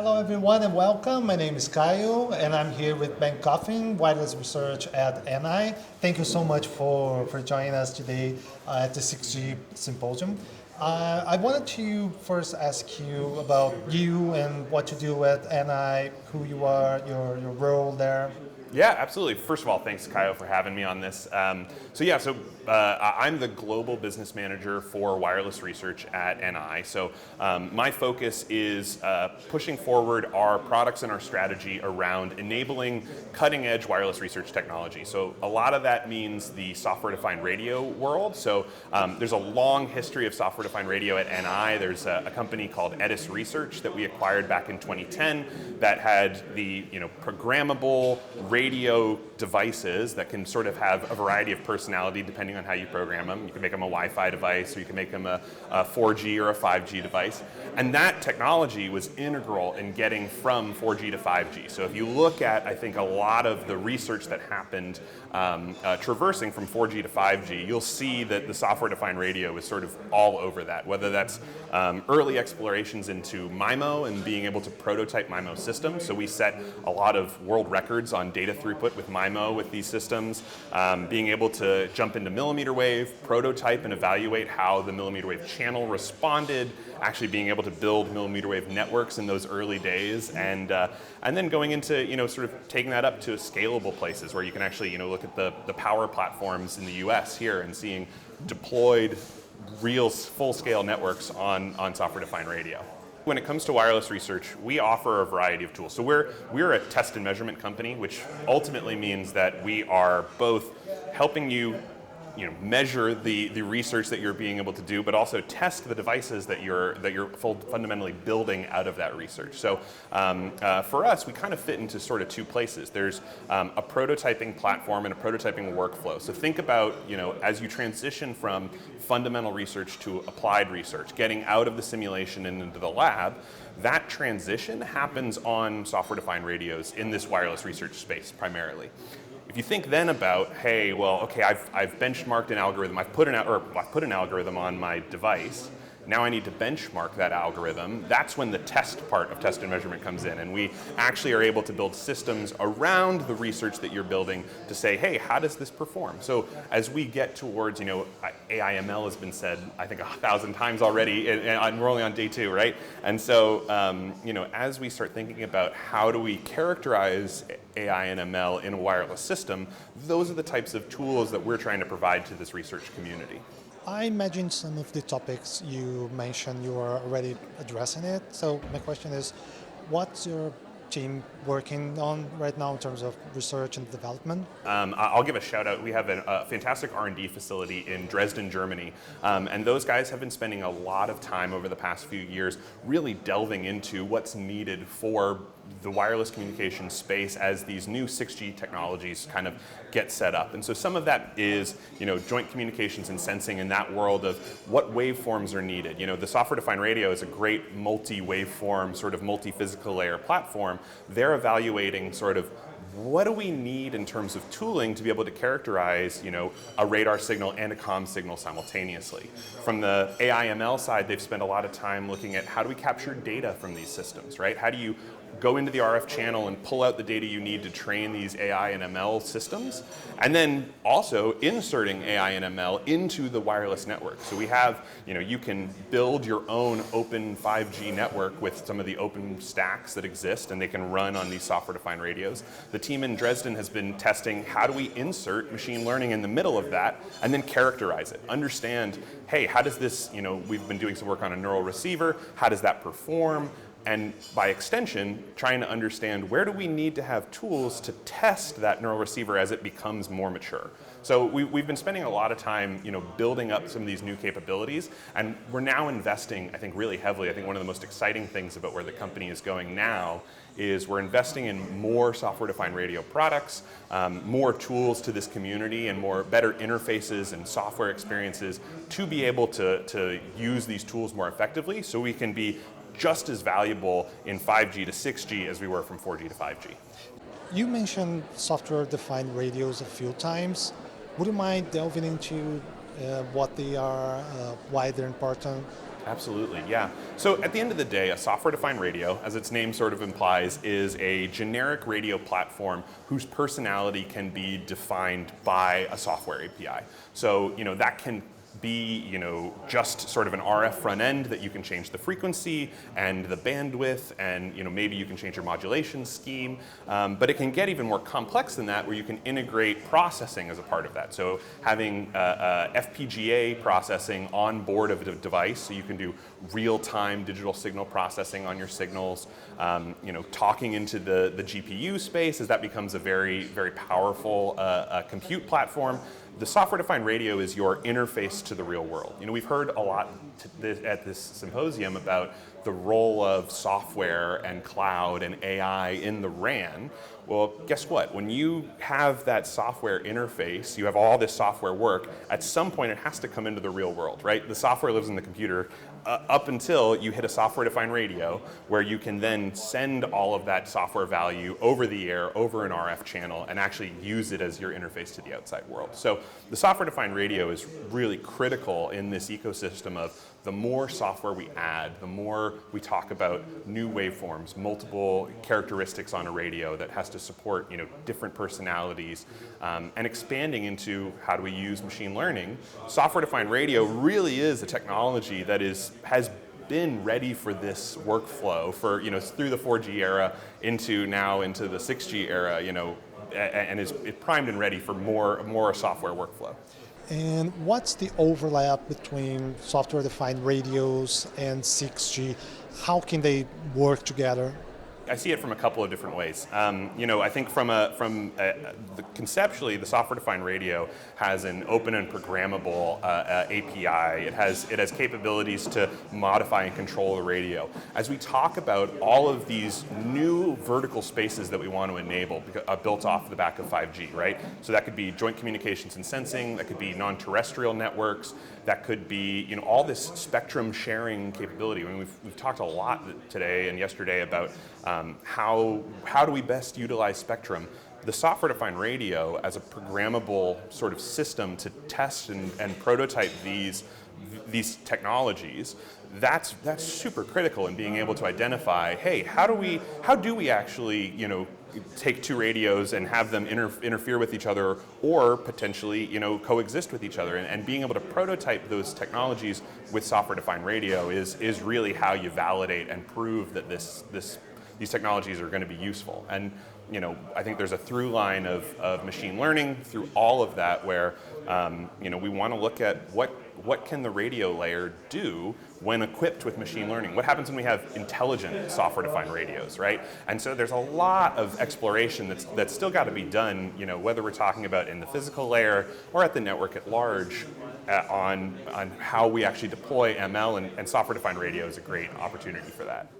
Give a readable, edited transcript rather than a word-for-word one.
Hello everyone and welcome. My name is Kyle and I'm here with Ben Coffin, wireless research at NI. Thank you so much for joining us today at the 6G symposium. I wanted to first ask you about you and what you do at NI, who you are, your role there. Yeah, absolutely. First of all, thanks, Kyle, for having me on this. I'm the global business manager for wireless research at NI. My focus is pushing forward our products and our strategy around enabling cutting-edge wireless research technology. So a lot of that means the software-defined radio world. There's a long history of software-defined radio at NI. There's a company called Edis Research that we acquired back in 2010 that had the programmable radio devices that can sort of have a variety of personality depending on how you program them. You can make them a Wi-Fi device, or you can make them a 4G or a 5G device. And that technology was integral in getting from 4G to 5G. So if you look at, I think, a lot of the research that happened traversing from 4G to 5G, you'll see that the software-defined radio is sort of all over that, whether that's early explorations into MIMO and being able to prototype MIMO systems. So we set a lot of world records on data throughput with MIMO with these systems, being able to jump into millimeter wave, prototype and evaluate how the millimeter wave channel responded, actually being able to build millimeter wave networks in those early days, and then going into sort of taking that up to scalable places where you can actually look at the power platforms in the US here and seeing deployed real full-scale networks on software-defined radio. When it comes to wireless research, we offer a variety of tools. So we're a test and measurement company, which ultimately means that we are both helping you measure the research that you're being able to do, but also test the devices that you're fundamentally building out of that research. So for us, we kind of fit into sort of two places. There's a prototyping platform and a prototyping workflow. So think about, as you transition from fundamental research to applied research, getting out of the simulation and into the lab, that transition happens on software-defined radios in this wireless research space primarily. If you think then about, hey, well, okay, I've benchmarked an algorithm, I've put an algorithm on my device. Now I need to benchmark that algorithm. That's when the test part of test and measurement comes in, and we actually are able to build systems around the research that you're building to say, hey, how does this perform? So as we get towards, AI/ML has been said, I think 1,000 times already, and we're only on day 2, right? And so, as we start thinking about how do we characterize AI and ML in a wireless system, those are the types of tools that we're trying to provide to this research community. I imagine some of the topics you mentioned, you are already addressing it. So my question is, what's your team working on right now in terms of research and development? I'll give a shout out. We have a fantastic R&D facility in Dresden, Germany. And those guys have been spending a lot of time over the past few years really delving into what's needed for the wireless communication space as these new 6G technologies kind of get set up. And so some of that is, joint communications and sensing in that world of what waveforms are needed. The software-defined radio is a great multi-waveform, sort of multi-physical layer platform. They're evaluating sort of what do we need in terms of tooling to be able to characterize, a radar signal and a comm signal simultaneously. From the AI/ML side, they've spent a lot of time looking at how do we capture data from these systems, right? How do you go into the RF channel and pull out the data you need to train these AI and ML systems, and then also inserting AI and ML into the wireless network. So we have, you can build your own open 5G network with some of the open stacks that exist, and they can run on these software-defined radios. The team in Dresden has been testing how do we insert machine learning in the middle of that and then characterize it, understand, hey, how does this, we've been doing some work on a neural receiver, how does that perform? And by extension, trying to understand where do we need to have tools to test that neural receiver as it becomes more mature. So we've been spending a lot of time, building up some of these new capabilities, and we're now investing, I think, really heavily. I think one of the most exciting things about where the company is going now is we're investing in more software-defined radio products, more tools to this community, and better interfaces and software experiences to be able to use these tools more effectively, so we can be just as valuable in 5G to 6G as we were from 4G to 5G. You mentioned software-defined radios a few times. Would you mind delving into what they are, why they're important? Absolutely, yeah. So at the end of the day, a software-defined radio, as its name sort of implies, is a generic radio platform whose personality can be defined by a software API. So, that can be, just sort of an RF front end that you can change the frequency and the bandwidth, and maybe you can change your modulation scheme. But it can get even more complex than that, where you can integrate processing as a part of that. So having FPGA processing on board of the device, so you can do real-time digital signal processing on your signals. Talking into the GPU space, as that becomes a very, very powerful compute platform. The software-defined radio is your interface to the real world. We've heard a lot at this symposium about the role of software and cloud and AI in the RAN. Well, guess what? When you have that software interface, you have all this software work, at some point it has to come into the real world, right? The software lives in the computer up until you hit a software-defined radio, where you can then send all of that software value over the air, over an RF channel, and actually use it as your interface to the outside world. So the software-defined radio is really critical in this ecosystem of the more software we add, the more we talk about new waveforms, multiple characteristics on a radio that has to support different personalities, and expanding into how do we use machine learning. Software-defined radio really is a technology that has been ready for this workflow for through the 4G era into the 6G era, and is primed and ready for more software workflow. And what's the overlap between software-defined radios and 6G? How can they work together? I see it from a couple of different ways. I think conceptually, the software-defined radio has an open and programmable API. It has capabilities to modify and control the radio. As we talk about all of these new vertical spaces that we want to enable, built off the back of 5G, right? So that could be joint communications and sensing. That could be non-terrestrial networks. That could be all this spectrum sharing capability. I mean, we've talked a lot today and yesterday about how do we best utilize spectrum. The software-defined radio as a programmable sort of system to test and prototype these technologies, that's super critical in being able to identify, hey, how do we actually take two radios and have them interfere with each other, or potentially coexist with each other, and being able to prototype those technologies with software-defined radio is really how you validate and prove that these technologies are going to be useful. And I think there's a through line of machine learning through all of that, where we want to look at what can the radio layer do when equipped with machine learning. What happens when we have intelligent software-defined radios, right? And so there's a lot of exploration that's still got to be done, whether we're talking about in the physical layer or at the network at large, on how we actually deploy ML, and software-defined radio is a great opportunity for that.